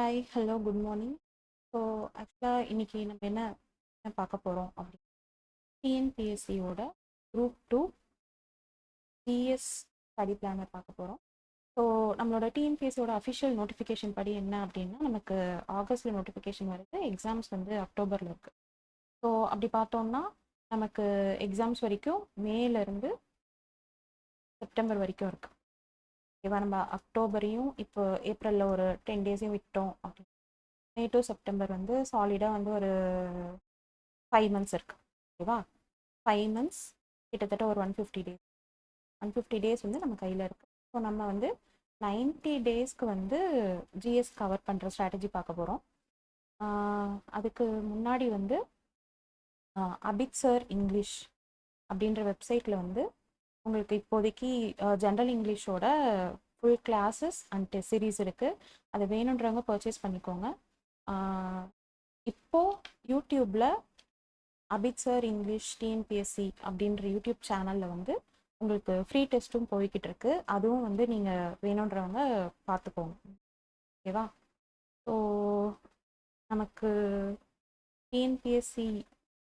Hi, hello, good morning. So ஆக்சுவலாக இன்னைக்கு நம்ம என்ன என்ன பார்க்க போகிறோம் அப்படின்னா டிஎன்பிஎஸ்சியோட குரூப் 2 ஜிஎஸ் ஸ்டடி பிளானர் பார்க்க போகிறோம். ஸோ நம்மளோட டிஎன்பிஎஸ்சியோட அஃபிஷியல் நோட்டிஃபிகேஷன் படி என்ன அப்படின்னா நமக்கு ஆகஸ்ட்டில் நோட்டிஃபிகேஷன் வருது, எக்ஸாம்ஸ் வந்து அக்டோபரில் இருக்குது. ஸோ அப்படி பார்த்தோம்னா நமக்கு எக்ஸாம்ஸ் வரைக்கும் மேலேருந்து செப்டம்பர் வரைக்கும் இருக்குது. ஓகேவா? நம்ம அக்டோபரையும் இப்போ ஏப்ரலில் ஒரு 10 டேஸையும் விட்டோம் அப்படின்னு மே டு செப்டம்பர் வந்து சாலிடாக வந்து ஒரு 5 மந்த்ஸ் இருக்கு. ஓகேவா? 5 மந்த்ஸ் கிட்டத்தட்ட ஒரு 150 டேஸ் வந்து நம்ம கையில் இருக்கு. ஸோ நம்ம வந்து 90 டேஸ்க்கு வந்து ஜிஎஸ் கவர் பண்ணுற ஸ்ட்ராட்டஜி பார்க்க போகிறோம். அதுக்கு முன்னாடி வந்து அபித் சார் இங்கிலீஷ் அப்படின்ற வெப்சைட்டில் வந்து உங்களுக்கு இப்போதைக்கு ஜென்ரல் இங்கிலீஷோட full classes and test series இருக்குது. அதை வேணுன்றவங்க பர்ச்சேஸ் பண்ணிக்கோங்க. இப்போது யூடியூப்பில் அபித் சார் இங்கிலீஷ் டிஎன்பிஎஸ்சி அப்படின்ற யூடியூப் சேனலில் வந்து உங்களுக்கு ஃப்ரீ டெஸ்ட்டும் போய்கிட்டு இருக்கு. அதுவும் வந்து நீங்கள் வேணுன்றவங்க பார்த்துக்கோங்க. ஓகேவா? ஸோ நமக்கு டிஎன்பிஎஸ்சி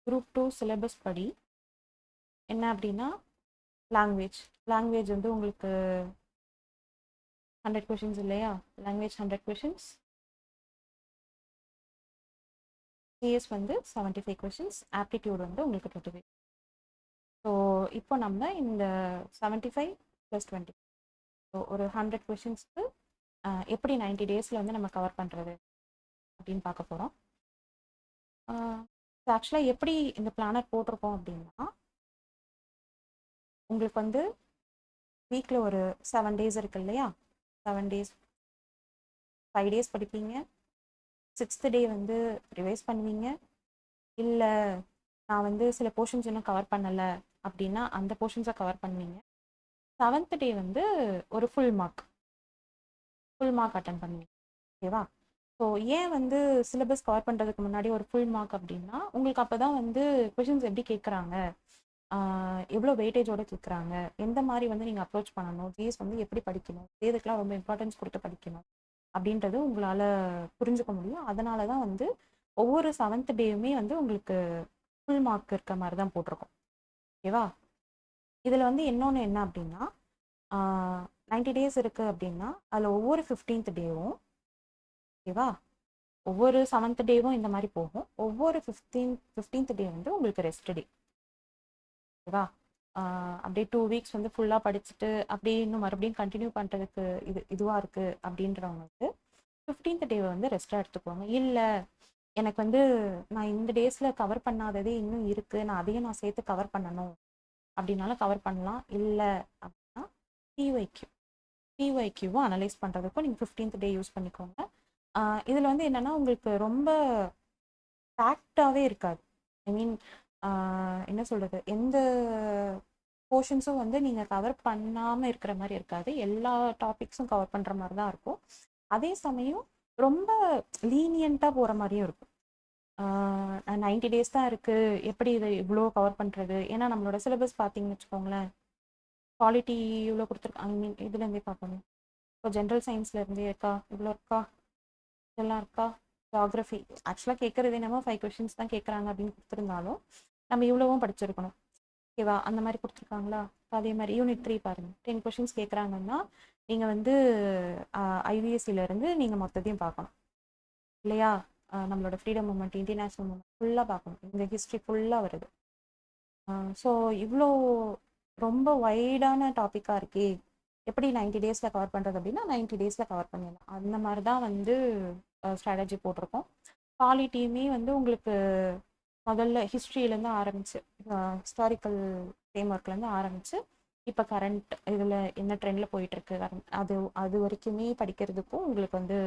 குரூப் 2 சிலபஸ் படி என்ன அப்படின்னா லாங்குவேஜ் வந்து உங்களுக்கு 100 கொஷின்ஸ் இல்லையா? லாங்குவேஜ் 100 கொஷின்ஸ், சிஎஸ் வந்து 75 கொஷின்ஸ், ஆப்டிடியூட் வந்து உங்களுக்கு 25. ஸோ இப்போ நம்ம இந்த 75 + 20 ஸோ ஒரு 100 கொஷின்ஸ்க்கு எப்படி 90 டேஸில் வந்து நம்ம கவர் பண்ணுறது அப்படின்னு பார்க்க போகிறோம். ஆக்சுவலாக எப்படி இந்த பிளானர் போட்டிருக்கோம் அப்படின்னா உங்களுக்கு வந்து வீக்கில் ஒரு 7 டேஸ் இருக்கு இல்லையா? 7 டேஸ் 5 டேஸ் படிப்பீங்க, 6th டே வந்து ரிவைஸ் பண்ணுவீங்க. இல்லை நான் வந்து சில போர்ஷன்ஸ் இன்னும் கவர் பண்ணலை அப்படின்னா அந்த போர்ஷன்ஸை கவர் பண்ணுவீங்க. 7th டே வந்து ஒரு ஃபுல் மார்க் அட்டன் பண்ணுவீங்க. ஓகேவா? ஸோ ஏன் வந்து சிலபஸ் கவர் பண்ணுறதுக்கு முன்னாடி ஒரு ஃபுல் மார்க் அப்படின்னா உங்களுக்கு அப்போ தான் வந்து கொஷின்ஸ் எப்படி கேட்குறாங்க, எவ்வளோ வெயிட்டேஜோடு கேட்குறாங்க, எந்த மாதிரி வந்து நீங்கள் அப்ரோச் பண்ணணும், ஜிஎஸ் வந்து எப்படி படிக்கணும், இதுக்கெலாம் ரொம்ப இம்பார்ட்டன்ஸ் கொடுத்து படிக்கணும் அப்படின்றது உங்களால் புரிஞ்சுக்க முடியும். அதனால தான் வந்து ஒவ்வொரு 7th டேயுமே வந்து உங்களுக்கு ஃபுல் மார்க் இருக்க மாதிரி தான் போட்டிருக்கோம். ஓகேவா? இதில் வந்து இன்னொன்று என்ன அப்படின்னா 90 டேஸ் இருக்குது அப்படின்னா அதில் ஒவ்வொரு 15th டேவும், ஓகேவா, ஒவ்வொரு 7th டேவும் இந்த மாதிரி போகும். ஒவ்வொரு 15th டே வந்து உங்களுக்கு ரெஸ்ட் டே. ஓகேவா? அப்படியே 2 வீக்ஸ் வந்து ஃபுல்லாக படிச்சுட்டு அப்படியே இன்னும் மறுபடியும் கண்டினியூ பண்ணுறதுக்கு இதுவாக இருக்குது அப்படின்றவங்க வந்து 15th டே வந்து ரெஸ்ட்டாக எடுத்துக்கோங்க. இல்லை எனக்கு வந்து நான் இந்த டேஸில் கவர் பண்ணாததே இன்னும் இருக்குது, நான் அதையும் நான் சேர்த்து கவர் பண்ணணும் அப்படின்னாலும் கவர் பண்ணலாம். இல்லை அப்படின்னா பிஒய்க்யூவும் அனலைஸ் பண்ணுறதுக்கும் நீங்கள் 15th டே யூஸ் பண்ணிக்கோங்க. இதில் வந்து என்னென்னா உங்களுக்கு ரொம்ப ஃபேக்டாகவே இருக்காது. ஐ மீன் என்ன சொல்கிறது, எந்த போர்ஷன்ஸும் வந்து நீங்கள் கவர் பண்ணாமல் இருக்கிற மாதிரி இருக்காது. எல்லா டாபிக்ஸும் கவர் பண்ணுற மாதிரி தான் இருக்கும். அதே சமயம் ரொம்ப லீனியண்ட்டாக போகிற மாதிரியும் இருக்கும். 90 டேஸ் தான் இருக்குது, எப்படி இதை இவ்வளோ கவர் பண்ணுறது? ஏன்னா நம்மளோட சிலபஸ் பார்த்தீங்கன்னு வச்சுக்கோங்களேன், குவாலிட்டி இவ்வளோ கொடுத்துருக்காங்க. ஐ மீன் இதுலேருந்தே பார்க்கணும். இப்போ ஜென்ரல் சயின்ஸ்லேருந்தே இருக்கா, இவ்வளோ இருக்கா, இதெல்லாம் இருக்கா, ஜியாகிரஃபி ஆக்சுவலாக கேட்குறது என்னமோ 5 கொஷின்ஸ் தான் கேட்குறாங்க அப்படின்னு கொடுத்துருந்தாலும் நம்ம இவ்வளவும் படிச்சிருக்கணும். ஓகேவா? அந்த மாதிரி கொடுத்துருக்காங்களா? அதே மாதிரி யூனிட் 3 பாருங்கள், 10 கொஷின்ஸ் கேட்குறாங்கன்னா நீங்கள் வந்து ஐவிஎஸ்சிலேருந்து நீங்கள் மொத்தத்தையும் பார்க்கணும் இல்லையா? நம்மளோட freedom moment, Indian national moment ஃபுல்லாக பார்க்கணும். இந்த ஹிஸ்ட்ரி ஃபுல்லாக வருது. ஸோ இவ்வளோ ரொம்ப வைடான டாப்பிக்காக இருக்கே, எப்படி 90 டேஸில் கவர் பண்ணுறது அப்படின்னா 90 டேஸில் கவர் பண்ணிடலாம். அந்த மாதிரி தான் வந்து ஸ்ட்ராட்டஜி போட்டிருக்கோம். குவாலிட்டியுமே வந்து உங்களுக்கு முதல்ல ஹிஸ்ட்ரியிலேருந்து ஆரம்பித்து ஹிஸ்டாரிக்கல் ஃப்ரேம்ஒர்க்லேருந்து ஆரம்பித்து இப்போ கரண்ட் இதில் என்ன ட்ரெண்டில் போயிட்டுருக்கு அது வரைக்குமே படிக்கிறதுக்கும் உங்களுக்கு வந்து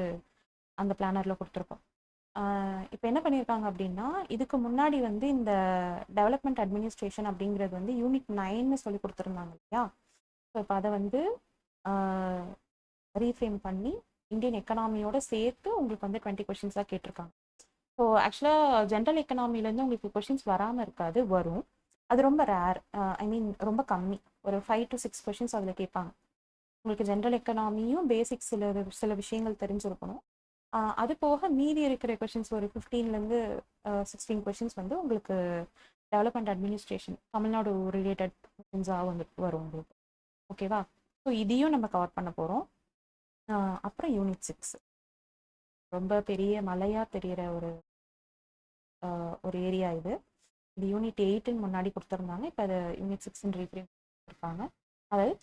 அந்த பிளானரில் கொடுத்துருக்கோம். இப்போ என்ன பண்ணியிருக்காங்க அப்படின்னா இதுக்கு முன்னாடி வந்து இந்த டெவலப்மெண்ட் அட்மினிஸ்ட்ரேஷன் அப்படிங்கிறது வந்து யூனிட் 9ன்னு சொல்லி கொடுத்துருந்தாங்க இல்லையா? ஸோ இப்போ அதை வந்து ரீஃப்ரேம் பண்ணி இந்தியன் எக்கனாமியோட சேர்த்து உங்களுக்கு வந்து 20 கொஷின்ஸாக கேட்டிருக்காங்க. ஸோ ஆக்சுவலாக ஜென்ரல் எக்கனாமிலேருந்து உங்களுக்கு கொஷின்ஸ் வராமல் இருக்காது, வரும். அது ரொம்ப ரேர், ஐ மீன் ரொம்ப கம்மி. ஒரு 5 to 6 கொஷின்ஸ் அதில் கேட்பாங்க. உங்களுக்கு ஜென்ரல் எக்கனாமியும் பேசிக்ஸ் சில விஷயங்கள் தெரிஞ்சிருக்கணும். அது போக மீதி இருக்கிற கொஷின்ஸ் ஒரு 15லேருந்து 16 கொஷின்ஸ் வந்து உங்களுக்கு டெவலப்மெண்ட் அட்மினிஸ்ட்ரேஷன் தமிழ்நாடு ரிலேட்டட் கொஷின்ஸாக வந்து வரும் உங்களுக்கு. ஓகேவா? ஸோ இதையும் நம்ம கவர் பண்ண போகிறோம். அப்புறம் யூனிட் 6 ரொம்ப பெரிய மலையாக தெரிகிற ஒரு ஏரியா இது. இது யூனிட் 8ன்னு முன்னாடி கொடுத்துருந்தாங்க, இப்போ அதை யூனிட் 6ன்னு ரீப்ரிண்ட் கொடுத்துருக்காங்க. அதாவது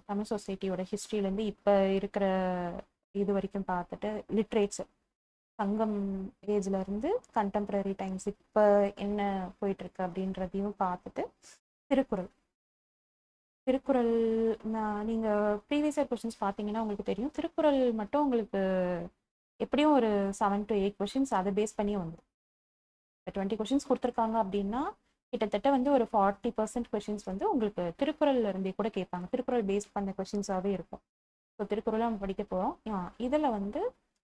தமிழ் சொசைட்டியோட ஹிஸ்ட்ரியிலேருந்து இப்போ இருக்கிற இது வரைக்கும் பார்த்துட்டு லிட்ரேச்சர் சங்கம் ஏஜ்லேருந்து கண்டெம்பரரி டைம்ஸ் இப்போ என்ன போயிட்டுருக்கு அப்படின்றதையும் பார்த்துட்டு திருக்குறள் நீங்கள் ப்ரீவியஸ் இயர் கொஷின்ஸ் பார்த்தீங்கன்னா உங்களுக்கு தெரியும். திருக்குறள் மட்டும் உங்களுக்கு எப்படியும் ஒரு 7 to 8 கொஷின்ஸ் அதை பேஸ் பண்ணி வந்துடும். இப்போ 20 கொஷின்ஸ் கொடுத்துருக்காங்க அப்படின்னா கிட்டத்தட்ட வந்து ஒரு 40% கொஷின்ஸ் வந்து உங்களுக்கு திருக்குறள்ல இருந்தே கூட கேட்பாங்க. திருக்குறள் பேஸ் பண்ண கொஷின்ஸாகவே இருக்கும். ஸோ திருக்குறளை நம்ம படிக்க போகிறோம். இதில் வந்து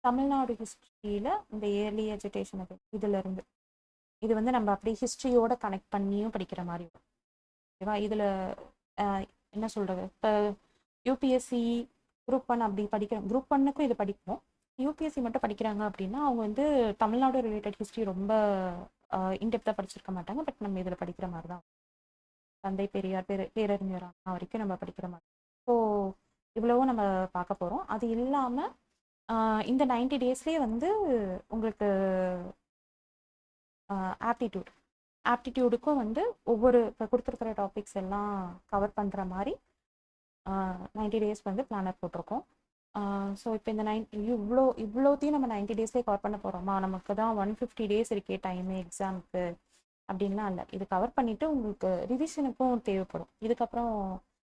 தமிழ்நாடு ஹிஸ்ட்ரியில் இந்த இயர்லி எஜுகேஷன் இதிலிருந்து இது வந்து நம்ம அப்படியே ஹிஸ்ட்ரியோட கனெக்ட் பண்ணியும் படிக்கிற மாதிரி இருக்கும். ஓகேவா? இதில் என்ன சொல்கிறது, இப்போ யூபிஎஸ்சி குரூப் 1 அப்படி படிக்கிறோம். குரூப் 1க்கும் இது படிப்போம். யூபிஎஸ்சி மட்டும் படிக்கிறாங்க அப்படின்னா அவங்க வந்து தமிழ்நாடு ரிலேட்டட் ஹிஸ்ட்ரி ரொம்ப இன்டெப்த்தாக படிச்சிருக்க மாட்டாங்க. பட் நம்ம இதில் படிக்கிற மாதிரி தான். தந்தை பெரியார் பேரறிஞர் அண்ணா வரைக்கும் நம்ம படிக்கிற மாதிரி. ஸோ இவ்வளவும் நம்ம பார்க்க போகிறோம். அது இல்லாமல் இந்த 90 டேஸ்லேயே வந்து உங்களுக்கு ஆப்டிடியூடுக்கும் வந்து ஒவ்வொரு இப்போ கொடுத்துருக்கிற டாபிக்ஸ் எல்லாம் கவர் பண்ணுற மாதிரி 90 டேஸ் வந்து பிளானர் போட்டிருக்கோம். ஸோ இப்போ இந்த இவ்வளோத்தையும் நம்ம 90 டேஸ்லேயே கவர் பண்ண போகிறோமா, நமக்கு தான் 150 டேஸ் இருக்கே டைமு எக்ஸாமுக்கு அப்படின்லாம் இல்லை. இது கவர் பண்ணிவிட்டு உங்களுக்கு ரிவிஷனுக்கும் தேவைப்படும். இதுக்கப்புறம்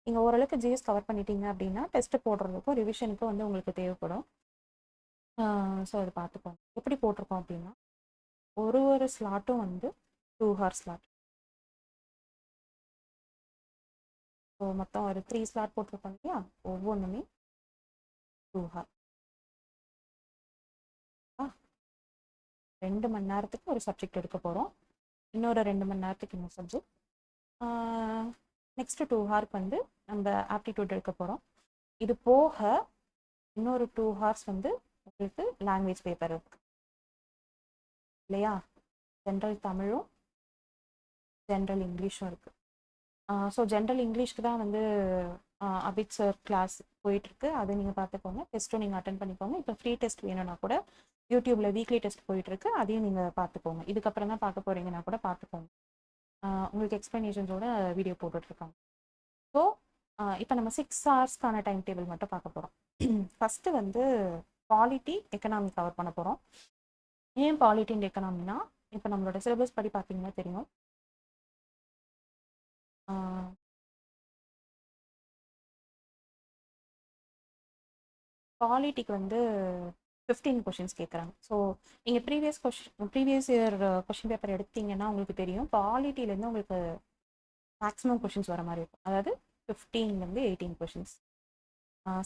நீங்கள் ஓரளவுக்கு ஜிஎஸ் கவர் பண்ணிட்டீங்க அப்படின்னா டெஸ்ட்டு போடுறதுக்கும் ரிவிஷனுக்கும் வந்து உங்களுக்கு தேவைப்படும். ஸோ அதை பார்த்துக்கோங்க. எப்படி போட்டிருக்கோம் அப்படின்னா ஒரு ஸ்லாட்டும் வந்து 2 hour ஸ்லாட். ஸோ மொத்தம் ஒரு 3 ஸ்லாட் போட்டிருக்கோம் இல்லையா, ஒவ்வொன்றுமே 2 hour. 2 மணி நேரத்துக்கு ஒரு சப்ஜெக்ட் எடுக்க போகிறோம். இன்னொரு 2 மணி நேரத்துக்கு இன்னொரு சப்ஜெக்ட். நெக்ஸ்ட்டு 2 hourக்கு வந்து நம்ம ஆப்டிடியூட் எடுக்க போகிறோம். இது போக இன்னொரு 2 hours வந்து உங்களுக்கு லாங்குவேஜ் பேப்பர் இருக்கு இல்லையா. ஜென்ரல் தமிழும் ஜென்ரல் இங்கிலீஷும் இருக்குது. ஸோ ஜென்ரல் இங்கிலீஷ்க்கு தான் வந்து அபித் சார் கிளாஸ் போயிட்டுருக்கு. அதை நீங்கள் பார்த்துக்கோங்க. டெஸ்ட்டும் நீங்கள் அட்டன் பண்ணிக்கோங்க. இப்போ ஃப்ரீ டெஸ்ட் வேணும்னா கூட யூடியூப்பில் வீக்லி டெஸ்ட் போயிட்டுருக்கு, அதையும் நீங்கள் பார்த்துக்கோங்க. இதுக்கப்புறம் தான் பார்க்க போகிறீங்கன்னா கூட பார்த்துக்கோங்க. உங்களுக்கு எக்ஸ்ப்ளனேஷன்ஸோட வீடியோ போட்டுட்ருக்காங்க. ஸோ இப்போ நம்ம 6 ஹவர்ஸ்க்கான டைம் டேபிள் மட்டும் பார்க்க போகிறோம். ஃபஸ்ட்டு வந்து பாலிட்டி எக்கனாமி கவர் பண்ண போகிறோம். ஏன் பாலிட்டி அண்ட் எக்கனாமினா, இப்போ நம்மளோட சிலபஸ் படி பார்த்தீங்கன்னா தெரியும். பாலிட்டிக்கு வந்து 15 கொஷின்ஸ் கேட்குறாங்க. ஸோ நீங்கள் ப்ரீவியஸ் இயர் கொஷின் பேப்பர் எடுத்தீங்கன்னா உங்களுக்கு தெரியும், பாலிட்டிலேருந்து உங்களுக்கு மேக்ஸிமம் கொஷின்ஸ் வர மாதிரி இருக்கும். அதாவது 15லேருந்து 18 கொஷின்ஸ்.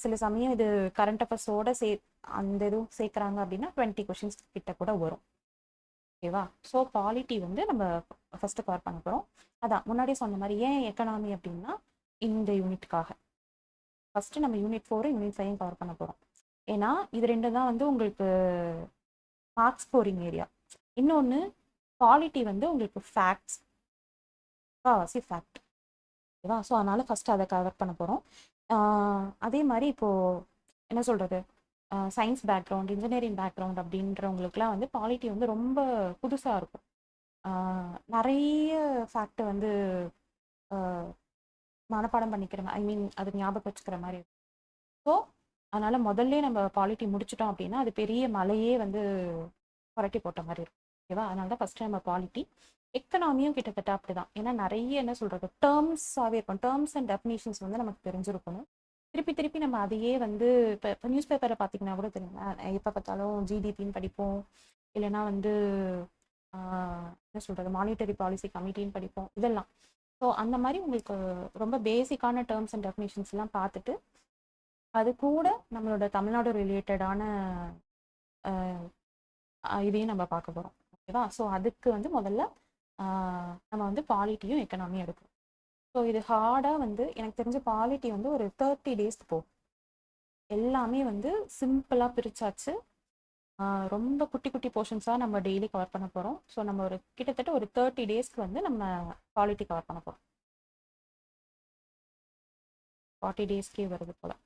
சில சமயம் இது கரண்ட் அஃபேர்ஸோட அந்த இதுவும் சேர்க்குறாங்க அப்படின்னா 20 கொஷின்ஸ் கிட்ட கூட வரும். ஓகேவா? ஸோ பாலிட்டி வந்து நம்ம ஃபஸ்ட்டு கவர் பண்ண போகிறோம். அதான் முன்னாடியே சொன்ன மாதிரி, ஏன் எக்கனாமி அப்படின்னா இந்த யூனிட்டுக்காக. ஃபஸ்ட்டு நம்ம யூனிட் 4 யூனிட் 5 கவர் பண்ண போகிறோம். ஏன்னா இது 2 தான் வந்து உங்களுக்கு மார்க்ஸ் ஸ்கோரிங் ஏரியா. இன்னொன்று பாலிட்டி வந்து உங்களுக்கு ஃபேக்ட். ஓகேவா? ஸோ அதனால் ஃபஸ்ட்டு அதை கவர் பண்ண போகிறோம். அதே மாதிரி இப்போது என்ன சொல்கிறது, சயின்ஸ் பேக்ரவுண்ட், இன்ஜினியரிங் பேக்ரவுண்ட் அப்படின்றவங்களுக்குலாம் வந்து பாலிட்டி வந்து ரொம்ப புதுசாக இருக்கும். நிறைய ஃபேக்ட் வந்து மனப்பாடம் பண்ணிக்கிற மாதிரி, அது ஞாபகம் வச்சுக்கிற மாதிரி இருக்கும். ஸோ அதனால் முதல்ல நம்ம பாலிட்டி முடிச்சிட்டோம் அப்படின்னா அது பெரிய மலையே வந்து புரட்டி போட்ட மாதிரி இருக்கும். ஓகேவா? அதனால தான் ஃபஸ்ட்டு நம்ம பாலிட்டி. எக்கனாமியும் கிட்டத்தட்ட அப்படி தான். ஏன்னா நிறைய என்ன சொல்கிறது டேர்ம்ஸாகவே இருக்கும். டேர்ம்ஸ் அண்ட் டெஃபினிஷன்ஸ் வந்து நமக்கு தெரிஞ்சிருக்கணும். திருப்பி நம்ம அதையே வந்து இப்போ நியூஸ் பேப்பரை பார்த்தீங்கன்னா கூட தெரியும், எப்போ பார்த்தாலும் ஜிடிபின்னு படிப்போம், இல்லைன்னா வந்து என்ன சொல்கிறது மானிட்டரி பாலிசி கமிட்டின்னு படிப்போம், இதெல்லாம். ஸோ அந்த மாதிரி உங்களுக்கு ரொம்ப பேசிக்கான டேர்ம்ஸ் அண்ட் டெஃபினிஷன்ஸ்லாம் பார்த்துட்டு அது கூட நம்மளோட தமிழ்நாடு ரிலேட்டடான இதையும் நம்ம பார்க்க போகிறோம். ஓகேவா? ஸோ அதுக்கு வந்து முதல்ல நம்ம வந்து பாலிட்டியும் எக்கனாமியும் எடுக்கணும். ஸோ இது ஹார்டாக வந்து எனக்கு தெரிஞ்ச பாலிட்டி வந்து ஒரு 30 டேஸ் போகும். எல்லாமே வந்து சிம்பிளாக பிரிச்சாச்சு. ரொம்ப குட்டி குட்டி போர்ஷன்ஸாக நம்ம டெய்லி கவர் பண்ண போகிறோம். ஸோ நம்ம ஒரு கிட்டத்தட்ட ஒரு 30 டேஸ்க்கு வந்து நம்ம பாலிட்டி கவர் பண்ண போகிறோம். 40 டேஸ்க்கே வருது போல்.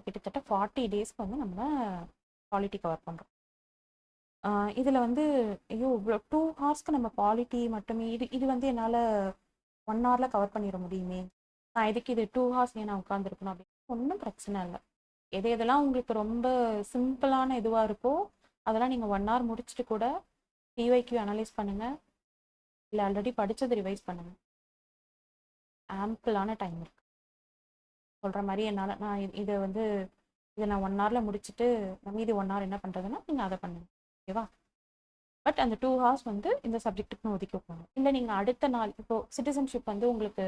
கிட்டத்தட்ட 40 டேஸ்க்கு வந்து நம்ம பாலிட்டி கவர் பண்ணுறோம். இதில் வந்து ஐயோ இவ்வளோ 2 ஹார்ஸ்க்கு நம்ம பாலிட்டி மட்டுமே இது வந்து என்னால் 1 ஹவரில் கவர் பண்ணிட முடியுமே, நான் எதுக்கு இது 2 ஹார்ஸ் ஏன் நான் உட்காந்துருக்கணும் அப்படின்னு ஒன்றும் பிரச்சனை இல்லை. எதெல்லாம் உங்களுக்கு ரொம்ப சிம்பிளான இதுவாக இருக்கோ அதெல்லாம் நீங்கள் 1 ஹவர் முடிச்சுட்டு கூட பிஒய்க்யூ அனலைஸ் பண்ணுங்கள், இல்லை ஆல்ரெடி படித்தது ரிவைஸ் பண்ணுங்கள். ஆம்பிளான டைம் இருக்கு. சொல்கிற மாதிரி என்னால் நான் இதை வந்து இதை நான் 1 ஹவரில் முடிச்சுட்டு மீதி 1 ஹவர் என்ன பண்ணுறதுன்னா நீங்கள் அதை பண்ணுங்க. ஓகேவா? பட் அந்த 2 ஹார்ஸ் வந்து இந்த சப்ஜெக்ட்டுக்கு ஒதுக்கி வைக்கணும். இல்லை நீங்கள் அடுத்த நாள் இப்போ சிட்டிசன்ஷிப் வந்து உங்களுக்கு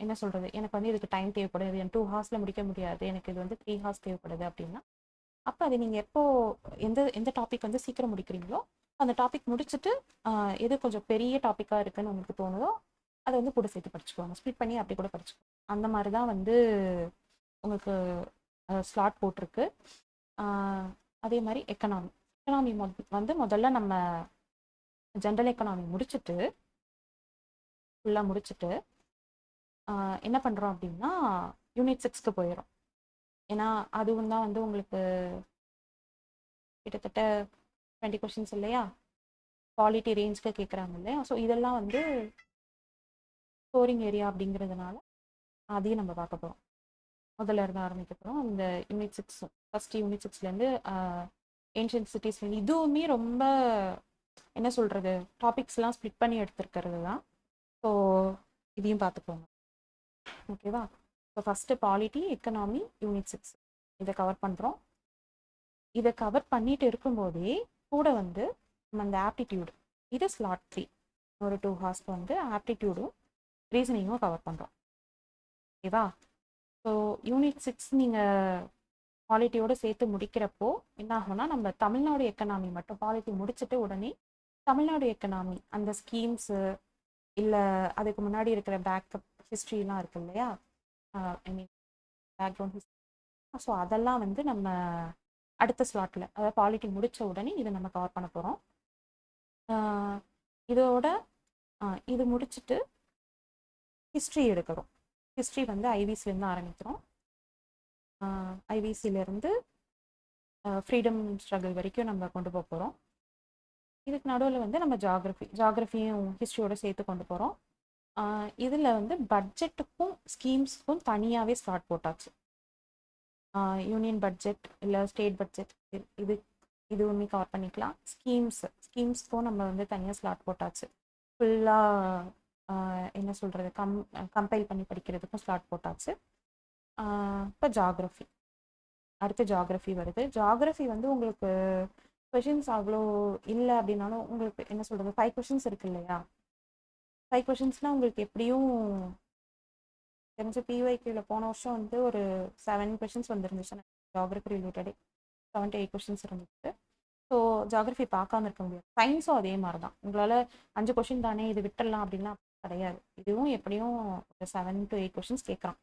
என்ன சொல்கிறது, எனக்கு வந்து இதுக்கு டைம் தேவைப்படுது, எனக்கு 2 ஹார்ஸில் முடிக்க முடியாது, எனக்கு இது வந்து 3 ஹார்ஸ் தேவைப்படுது அப்படின்னா அப்போ அது நீங்கள் எப்போ எந்த டாபிக் வந்து சீக்கிரம் முடிக்கிறீங்களோ அந்த டாபிக் முடிச்சுட்டு எது கொஞ்சம் பெரிய டாப்பிக்காக இருக்குன்னு உங்களுக்கு தோணுதோ அதை வந்து கூட சேர்த்து படிச்சுக்குவாங்க. ஸ்ப்ளிட் பண்ணி அப்படி கூட படிச்சுக்குவாங்க. அந்த மாதிரி தான் வந்து உங்களுக்கு ஸ்லாட் போட்டிருக்கு. அதே மாதிரி எக்கனாமி வந்து முதல்ல நம்ம ஜென்ரல் எக்கனாமி முடிச்சுட்டு ஃபுல்லாக முடிச்சுட்டு என்ன பண்ணுறோம் அப்படின்னா யூனிட் 6க்கு போயிடும். ஏன்னா அதுவும் தான் வந்து உங்களுக்கு கிட்டத்தட்ட 20 கொஷின்ஸ் இல்லையா, குவாலிட்டி ரேஞ்சுக்கு கேட்குறாங்க இல்லையா. ஸோ இதெல்லாம் வந்து ஸ்கோரிங் ஏரியா அப்படிங்கிறதுனால அதையும் நம்ம பார்க்க போகிறோம். முதல்ல இருந்து ஆரம்பிக்க போகிறோம். இந்த யூனிட் 6 ஃபஸ்ட் யூனிட் 6லேருந்து ஏன்ஷியன்ட் சிட்டிஸ் இதுவுமே ரொம்ப என்ன சொல்கிறது டாபிக்ஸ்லாம் ஸ்ப்ளிட் பண்ணி எடுத்துருக்கிறது தான். ஸோ இதையும் பார்த்துக்கோங்க. ஓகேவா? So first polity economy unit 6 இதை கவர் பண்ணுறோம். இதை கவர் பண்ணிட்டு இருக்கும்போதே கூட வந்து நம்ம அந்த ஆப்டிடியூடு இது ஸ்லாட் 3 ஒரு 2 ஹார்ஸ்க்கு வந்து ஆப்டிடியூடும் ரீசனிங்கும் கவர் பண்ணுறோம். ஓகேவா? ஸோ யூனிட் 6 நீங்கள் பாலிட்டியோடு சேர்த்து முடிக்கிறப்போ என்ன ஆகும்னா நம்ம தமிழ்நாடு எக்கனாமி மட்டும் பாலிட்டி முடிச்சுட்டு உடனே தமிழ்நாடு எக்கனாமி அந்த ஸ்கீம்ஸு இல்லை அதுக்கு முன்னாடி இருக்கிற பேக்கப் ஹிஸ்ட்ரிலாம் இருக்கு இல்லையா, ஐ மீன் பேக்ரவுண்ட் ஹிஸ்ட்ரி. ஸோ அதெல்லாம் வந்து நம்ம அடுத்த ஸ்லாட்டில் அதாவது பாலிட்டி முடித்த உடனே இதை நம்ம கவர் பண்ண போகிறோம். இதோட இது முடிச்சுட்டு ஹிஸ்ட்ரி எடுக்கிறோம். ஹிஸ்ட்ரி வந்து ஐவிசிலேருந்து ஆரம்பிக்கிறோம். ஐவிசிலேருந்து ஃப்ரீடம் ஸ்ட்ரகிள் வரைக்கும் நம்ம கொண்டு போக போகிறோம். இதுக்கு நடுவில் வந்து நம்ம ஜாகிரஃபியும் ஹிஸ்ட்ரியோடு சேர்த்து கொண்டு போகிறோம். இதில் வந்து பட்ஜெட்டுக்கும் ஸ்கீம்ஸுக்கும் தனியாகவே ஸ்லாட் போட்டாச்சு. யூனியன் பட்ஜெட் இல்லை ஸ்டேட் பட்ஜெட் இதுவுமே கவர் பண்ணிக்கலாம். ஸ்கீம்ஸ்க்கும் நம்ம வந்து தனியாக ஸ்லாட் போட்டாச்சு. ஃபுல்லாக என்ன சொல்கிறது கம்பைல் பண்ணி படிக்கிறதுக்கும் ஸ்லாட் போட்டாச்சு. இப்போ அடுத்து ஜாகிரஃபி வருது. ஜாகிரஃபி வந்து உங்களுக்கு கொஷின்ஸ் அவ்வளோ இல்லை அப்படின்னாலும் உங்களுக்கு என்ன சொல்கிறது 5 கொஷின்ஸ் இருக்கு இல்லையா. 5 கொஷின்ஸ்னால் உங்களுக்கு எப்படியும் தெரிஞ்ச பிஒய்க்யூவில் போன வருஷம் வந்து ஒரு 7 கொஷின்ஸ் வந்துருந்துச்சு ஜாகிரஃபி ரிலேட்டடே. 7 to 8 கொஷின்ஸ் இருந்துச்சு. ஸோ ஜாகிரஃபி பார்க்காம இருக்க முடியாது. சயின்ஸும் அதே மாதிரி தான். உங்களால் 5 கொஷின் தானே இது விட்டுடலாம் அப்படின்லாம் கிடையாது. இதுவும் எப்படியும் ஒரு 7 to 8 கொஷின்ஸ் கேட்குறான்.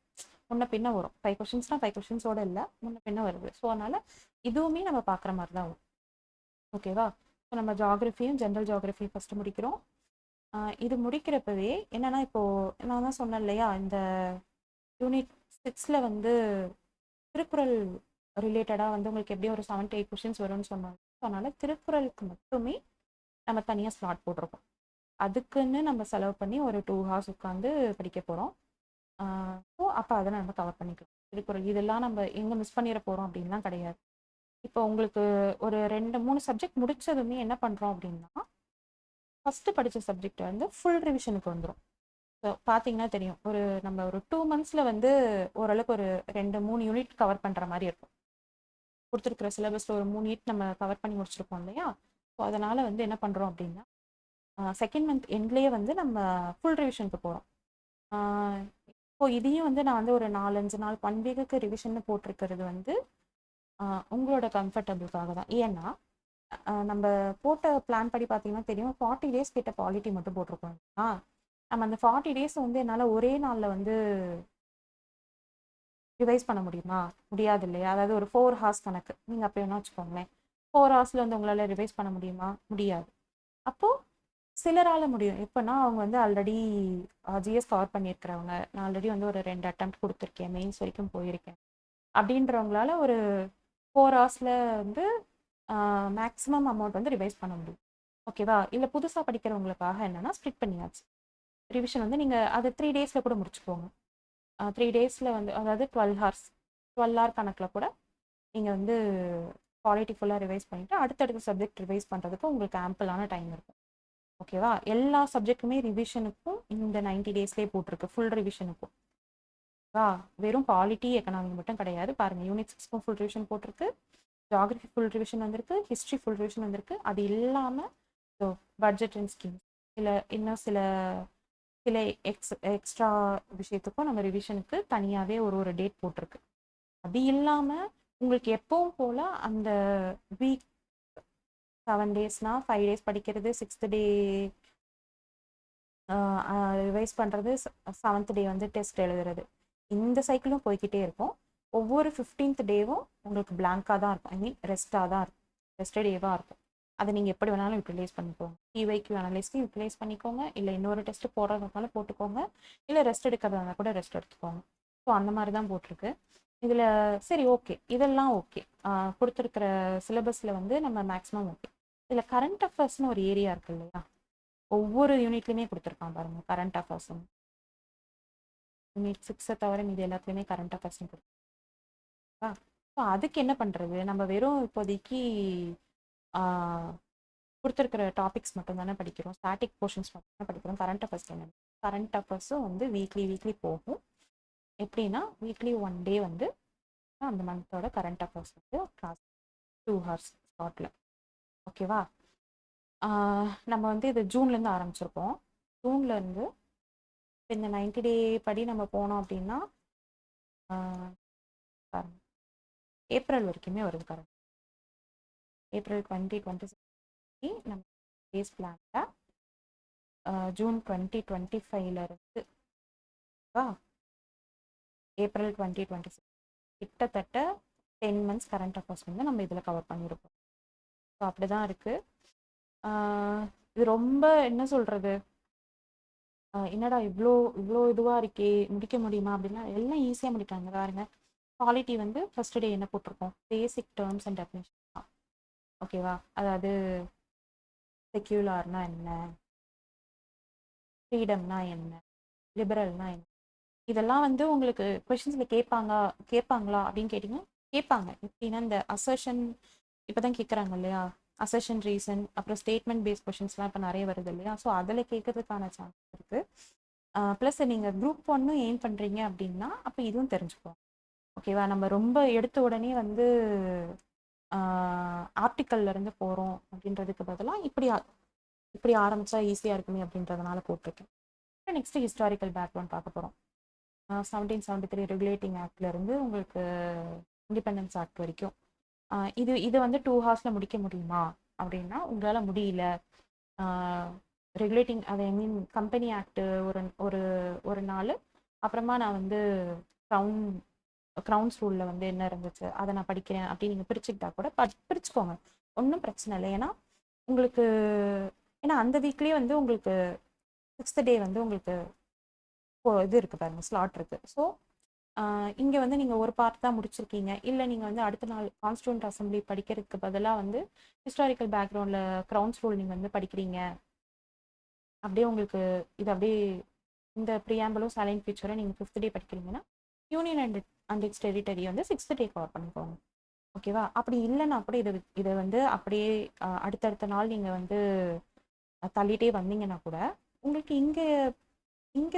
முன்ன பின்ன வரும். 5 கொஷின்ஸ்னால் 5 கொஷின்ஸோடு இல்லை, முன்ன பின்ன வருது. ஸோ அதனால் இதுவுமே நம்ம பார்க்குற மாதிரி தான் வரும். ஓகேவா? ஸோ நம்ம ஜாகிரஃபியும் ஜென்ரல் ஜாகிரஃபியும் ஃபஸ்ட்டு முடிக்கிறோம். இது முடிக்கிறப்பவே என்னென்னா இப்போது நான் தான் சொன்னேன் இல்லையா, இந்த யூனிட் 6ல் வந்து திருக்குறள் ரிலேட்டடாக வந்து உங்களுக்கு எப்படியும் ஒரு 7 to 8 கொஷின்ஸ் வரும்னு சொன்னாங்க. ஸோ அதனால் திருக்குறளுக்கு மட்டுமே நம்ம தனியாக ஸ்லாட் போட்டிருக்கோம். அதுக்குன்னு நம்ம செலவு பண்ணி ஒரு 2 ஹார்ஸ் உட்காந்து படிக்க போகிறோம். ஸோ அப்போ அதை நம்ம கவர் பண்ணிக்கலாம். திருக்குறள் இதெல்லாம் நம்ம எங்கே மிஸ் பண்ணிட போகிறோம் அப்படின்லாம் கிடையாது. இப்போ உங்களுக்கு ஒரு 2-3 சப்ஜெக்ட் முடித்ததுமே என்ன பண்ணுறோம் அப்படின்னா ஃபஸ்ட்டு படித்த சப்ஜெக்ட் வந்து ஃபுல் ரிவிஷனுக்கு வந்துடும். ஸோ பார்த்தீங்கன்னா தெரியும், நம்ம ஒரு 2 monthsல வந்து ஓரளவுக்கு ஒரு 2-3 யூனிட் கவர் பண்ணுற மாதிரி இருக்கும். கொடுத்துருக்குற சிலபஸில் ஒரு 3 யூனிட் நம்ம கவர் பண்ணி முடிச்சிருக்கோம் இல்லையா. ஸோ அதனால் வந்து என்ன பண்ணுறோம் அப்படின்னா செகண்ட் மந்த் எண்ட்லேயே வந்து நம்ம ஃபுல் ரிவிஷனுக்கு போகிறோம். இப்போ இதையும் வந்து நான் வந்து ஒரு 4-5 நாள் 1 வீக்குக்கு ரிவிஷன் போட்டிருக்கிறது வந்து உங்களோட கம்ஃபர்டபுளுக்காக தான். ஏன்னா நம்ம போட்ட பிளான் படி பார்த்தீங்கன்னா தெரியும் 40 டேஸ் கிட்ட பாலிட்டி மட்டும் போட்டிருக்கோம். நம்ம அந்த 40 டேஸ் வந்து என்னால் ஒரே நாளில் வந்து ரிவைஸ் பண்ண முடியுமா? முடியாது இல்லையா? அதாவது ஒரு 4 ஹார்ஸ் கணக்கு நீங்கள் அப்படி வேணா வச்சுக்கோங்களேன். 4 ஹார்ஸில் வந்து உங்களால் ரிவைஸ் பண்ண முடியுமா? முடியாது. அப்போது சிலரால் முடியும். எப்போனா அவங்க வந்து ஆல்ரெடி ஜிஎஸ் கவர் பண்ணியிருக்கிறவங்க, நான் ஆல்ரெடி வந்து ஒரு 2 அட்டெம்ப்ட் கொடுத்துருக்கேன், மெயின்ஸ் வரைக்கும் போயிருக்கேன் அப்படின்றவங்களால ஒரு 4 ஹார்ஸில் வந்து மேக்ஸிமம் அமௌண்ட் வந்து ரிவைஸ் பண்ண முடியும். ஓகேவா? இல்லை புதுசாக படிக்கிறவங்களுக்காக என்னென்னா ஸ்ப்ளிட் பண்ணியாச்சு. ரிவிஷன் வந்து நீங்கள் அது 3 டேஸில் கூட முடிச்சுக்கோங்க. 3 டேஸில் வந்து அதாவது 12 ஹார்ஸ் 12 ஹவர் கணக்கில் கூட நீங்கள் வந்து குவாலிட்டி ஃபுல்லாக ரிவைஸ் பண்ணிவிட்டு அடுத்தடுத்த சப்ஜெக்ட் ரிவைஸ் பண்ணுறதுக்கு உங்களுக்கு ஆம்பிளான டைம் இருக்கும். ஓகேவா? எல்லா சப்ஜெக்ட்டுமே ரிவிஷனுக்கும் இந்த 90 டேஸ்லேயே போட்டிருக்கு, ஃபுல் ரிவிஷனுக்கும். ஓகேவா? வெறும் பாலிட்டி எக்கனாமி மட்டும் கிடையாது. பாருங்கள், யூனிட் 6க்கும் ஃபுல் ரிவிஷன் போட்டிருக்கு, ஜியாகிரஃபி ஃபுல் ரிவிஷன் வந்திருக்கு, ஹிஸ்ட்ரி ஃபுல் ரிவிஷன் வந்திருக்கு. அது இல்லாமல் பட்ஜெட் அண்ட் ஸ்கீம்ஸ் இன்னும் சில சில எக்ஸ்ட்ரா விஷயத்துக்கும் நம்ம ரிவிஷனுக்கு தனியாகவே ஒரு டேட் போட்டிருக்கு. அது இல்லாமல் உங்களுக்கு எப்பவும் போல் அந்த வீக் 7 டேஸ்னா 5 டேஸ் படிக்கிறது, 6th டே ரிவைஸ் பண்ணுறது, 7th டே வந்து டெஸ்ட் எழுதுறது, இந்த சைக்கிளும் போய்கிட்டே இருக்கும். ஒவ்வொரு 15th டேவும் உங்களுக்கு பிளாங்காக தான் இருக்கும். ஐ மீன் ரெஸ்ட்டாக தான் இருக்கும், ரெஸ்டட் டேவாக இருக்கும். அதை நீங்கள் எப்படி வேணாலும் யூட்டிலைஸ் பண்ணிக்கோங்க. டிவைக்யூ அனலைஸ்க்கு யூட்டிலைஸ் பண்ணிக்கோங்க, இல்லை இன்னொரு டெஸ்ட் போடுறதுனால போட்டுக்கோங்க, இல்லை ரெஸ்ட் எடுக்கிறதா கூட ரெஸ்ட் எடுத்துக்கோங்க. ஸோ அந்த மாதிரி தான் போட்டிருக்கு இதில். சரி, ஓகே, இதெல்லாம் ஓகே. கொடுத்துருக்கிற சிலபஸில் வந்து நம்ம மேக்ஸிமம் ஓகே. இதில் கரண்ட் அஃபேர்ஸ்னு ஒரு ஏரியா இருக்கு இல்லையா? ஒவ்வொரு யூனிட்லையுமே கொடுத்துருக்கான் பாருங்கள் கரண்ட் அஃபேர்ஸ். யூனிட் 6 தவிர மீது எல்லாத்துலேயுமே கரண்ட் அஃபேர்ஸ் கொடுத்துருக்கா. ஸோ அதுக்கு என்ன பண்ணுறது? நம்ம வெறும் இப்போதைக்கு கொடுத்துருக்கிற டாபிக்ஸ் மட்டும் தானே படிக்கிறோம், ஸ்டாட்டிக் போர்ஷன்ஸ் மட்டும் தான் படிக்கிறோம். கரண்ட் அஃபேர்ஸ் என்ன? கரண்ட் அஃபேர்ஸும் வந்து வீக்லி போகும். எப்படின்னா வீக்லி 1 டே வந்து அந்த மந்தோட கரண்ட் அஃபேர்ஸ் வந்து கிளாஸ் 2 ஹவர்ஸ் ஸ்பாட்டில். ஓகேவா? நம்ம வந்து இது ஜூன்லேருந்து ஆரம்பிச்சிருக்கோம். ஜூன்லேருந்து இந்த 90 டே படி நம்ம போனோம் அப்படின்னா ஏப்ரல் வரைக்குமே வருது கரண்ட். ஏப்ரல் 2026 நம்ம டேஸ் பிளான்ல ஜூன் 2025 ஏப்ரல் 2026 கிட்டத்தட்ட 10 மந்த்ஸ் கரண்ட் அஃபேர்ஸ் வந்து நம்ம இதில் கவர் பண்ணியிருக்கோம். ஸோ அப்படி தான் இருக்குது. இது ரொம்ப என்ன சொல்கிறது, என்னடா இவ்வளோ இவ்வளோ இதுவாக இருக்கே, முடிக்க முடியுமா அப்படின்னா எல்லாம் ஈஸியாக முடிக்கிறாங்க. பாருங்க, குவாலிட்டி வந்து ஃபர்ஸ்ட் டே என்ன போட்டிருக்கோம், பேசிக் டேர்ம்ஸ் அண்ட் டெஃபினிஷன் தான். ஓகேவா? அதாவது செக்யூலார்னா என்ன, ஃப்ரீடம்னா என்ன, லிபரல்னா என்ன, இதெல்லாம் வந்து உங்களுக்கு கொஷின்ஸில் கேட்பாங்களா அப்படின்னு கேட்டிங்கன்னா கேட்பாங்க. எப்படின்னா இந்த அசர்ஷன் இப்போ தான் கேட்குறாங்க இல்லையா, அசர்ஷன் ரீசன், அப்புறம் ஸ்டேட்மெண்ட் பேஸ்ட் கொஷின்ஸ்லாம் இப்போ நிறைய வருது இல்லையா? ஸோ அதில் கேட்கறதுக்கான சான்ஸ் இருக்குது. ப்ளஸ் நீங்கள் குரூப் 1 எய்ம் பண்ணுறீங்க அப்படின்னா அப்போ இதுவும் தெரிஞ்சுப்போம். ஓகேவா? நம்ம ரொம்ப எடுத்த உடனே வந்து ஆர்டிக்கல்லேருந்து போகிறோம் அப்படின்றதுக்கு பதிலாக இப்படி ஆரம்பித்தா ஈஸியாக இருக்குமே அப்படின்றதுனால போட்டிருக்கேன். நெக்ஸ்ட்டு ஹிஸ்டாரிக்கல் பேக்ரவுண்ட் பார்க்க போகிறோம். 1773 ரெகுலேட்டிங் ஆக்ட்லேருந்து உங்களுக்கு இண்டிபெண்டன்ஸ் ஆக்ட் வரைக்கும். இது வந்து 2 ஹார்ஸில் முடிக்க முடியுமா அப்படின்னா உங்களால் முடியல. ரெகுலேட்டிங் அதை ஐ மீன் கம்பெனி ஆக்ட் ஒரு ஒரு நாள், அப்புறமா நான் வந்து க்ரௌன்ஸ் ரூலில் வந்து என்ன இருந்துச்சு அதை நான் படிக்கிறேன் அப்படின்னு நீங்கள் பிரிச்சுக்கிட்டா கூட பிரிச்சுக்கோங்க, ஒன்றும் பிரச்சனை இல்லை. உங்களுக்கு ஏன்னா அந்த வீக்லேயே வந்து உங்களுக்கு 6th டே வந்து உங்களுக்கு இது இருக்குது பாருங்கள், ஸ்லாட் இருக்குது. ஸோ இங்கே வந்து நீங்கள் ஒரு பார்ட் தான் முடிச்சிருக்கீங்க, இல்லை நீங்கள் வந்து அடுத்த நாள் கான்ஸ்டியூண்ட் அசம்பிளி படிக்கிறதுக்கு பதிலாக வந்து ஹிஸ்டாரிக்கல் பேக்ரவுண்டில் க்ரௌன்ஸ் ரூல் நீங்கள் வந்து படிக்கிறீங்க, அப்படியே உங்களுக்கு இது அப்படியே இந்த ப்ரியாம்பலும் சைலண்ட் ஃபீச்சரை நீங்கள் 5th டே படிக்கிறீங்கன்னா யூனியன் அண்ட் இட்ஸ் டெரிட்டரி வந்து 6th டே கவர் பண்ணிக்கோங்க. ஓகேவா? அப்படி இல்லைன்னா கூட இதை வந்து அப்படியே அடுத்தடுத்த நாள் நீங்கள் வந்து தள்ளிட்டே வந்தீங்கன்னா கூட உங்களுக்கு இங்கே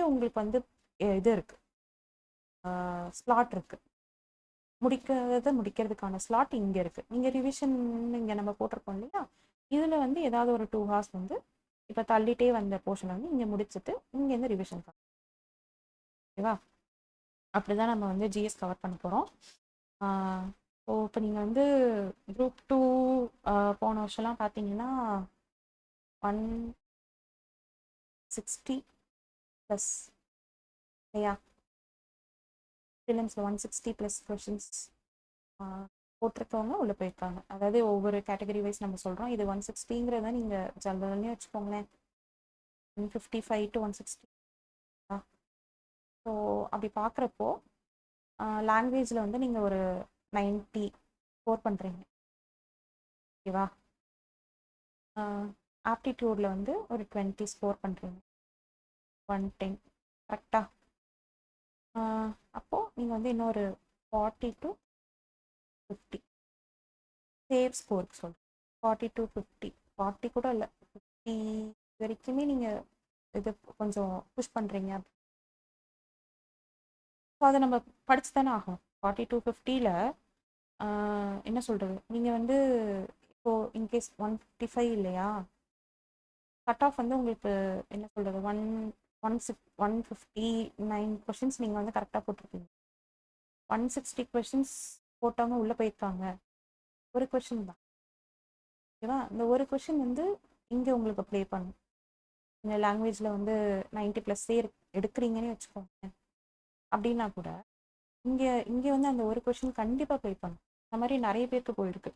உங்களுக்கு வந்து இது இருக்குது, ஸ்லாட் இருக்குது, முடிக்கிறதுக்கான ஸ்லாட் இங்கே இருக்குது. நீங்கள் ரிவிஷன் இங்கே நம்ம போட்டிருக்கோம் இல்லையா, இதில் வந்து ஏதாவது ஒரு 2 ஹார்ஸ் வந்து இப்போ தள்ளிட்டே வந்த போர்ஷன் வந்து இங்கே முடிச்சுட்டு இங்கேருந்து ரிவிஷன் பண்ணலாம். ஓகேவா? அப்படி தான் நம்ம வந்து ஜிஎஸ் கவர் பண்ண போகிறோம். ஸோ இப்போ நீங்கள் வந்து குரூப் 2 போன வருஷம்லாம் பார்த்தீங்கன்னா 160+ இல்லையா? ப்ரிலிம்ஸில் 160+ கொஷின்ஸ் போட்டிருக்கவங்க உள்ளே போயிருக்காங்க. அதாவது ஒவ்வொரு கேட்டகரி வைஸ் நம்ம சொல்கிறோம். இது 160ங்கிறத நீங்கள் ஜென்ரல்னே வச்சுக்கோங்களேன். 155 to 160. ஸோ அப்படி பார்க்குறப்போ லாங்குவேஜில் வந்து நீங்கள் ஒரு 90 ஸ்கோர் பண்ணுறீங்க. ஓகேவா? ஆப்டிடியூடில் வந்து ஒரு 20 ஸ்கோர் பண்ணுறீங்க. 110 கரெக்டாக. அப்போது நீங்கள் வந்து இன்னொரு 40 to 50 சேவ் ஸ்கோருக்கு சொல்கிறேன். 40 to 50, 40 கூட இல்லை, 50 வரைக்குமே நீங்கள் இது கொஞ்சம் புஷ் பண்ணுறீங்க. ஸோ அதை நம்ம படிச்சு தானே ஆகும். 40 to 50ல் என்ன சொல்கிறது, நீங்கள் வந்து இப்போது இன்கேஸ் 155 இல்லையா, கட் ஆஃப் வந்து உங்களுக்கு என்ன சொல்கிறது 159 கொஷின்ஸ் நீங்கள் வந்து கரெக்டாக போட்டிருக்கீங்க. 160 கொஷின்ஸ் போட்டவங்க உள்ளே போயிருக்காங்க. ஒரு கொஷின் தான். ஓகேவா? இந்த ஒரு கொஷின் வந்து இங்கே உங்களுக்கு ப்ளே பண்ணும். இந்த லாங்குவேஜில் வந்து 90+ எடுக்கிறீங்கன்னு வச்சுக்கோங்க. அப்படின்னா கூட இங்கே இங்கே வந்து அந்த ஒரு கொஷின் கண்டிப்பாக ப்ளே பண்ணும். அந்த மாதிரி நிறைய பேருக்கு போயிருக்கு.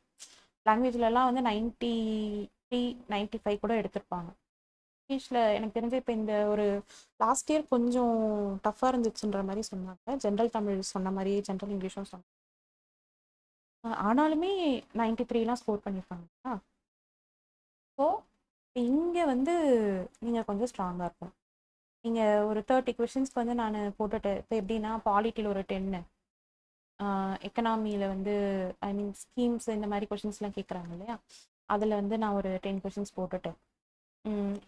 லாங்குவேஜ்லலாம் வந்து 93, 95 கூட எடுத்திருப்பாங்க. இங்கிலீஷில் எனக்கு தெரிஞ்ச இப்போ இந்த ஒரு லாஸ்ட் இயர் கொஞ்சம் டஃப்பாக இருந்துச்சுன்ற மாதிரி சொன்னாங்க. ஜென்ரல் தமிழ் சொன்ன மாதிரி ஜென்ரல் இங்கிலீஷும் சொன்னாங்க. ஆனாலுமே 93லாம் ஸ்கோர் பண்ணியிருப்பாங்க. ஸோ இங்கே வந்து நீங்கள் கொஞ்சம் ஸ்ட்ராங்காக இருக்கும். நீங்கள் ஒரு 30 கொஷின்ஸ்க்கு வந்து நான் போட்டுட்டேன். இப்போ எப்படின்னா பாலிட்டியில் ஒரு 10, எக்கனாமியில் வந்து ஐ மீன் ஸ்கீம்ஸ் இந்த மாதிரி கொஷின்ஸ்லாம் கேட்குறாங்க இல்லையா, அதில் வந்து நான் ஒரு 10 கொஷின்ஸ் போட்டுட்டேன்.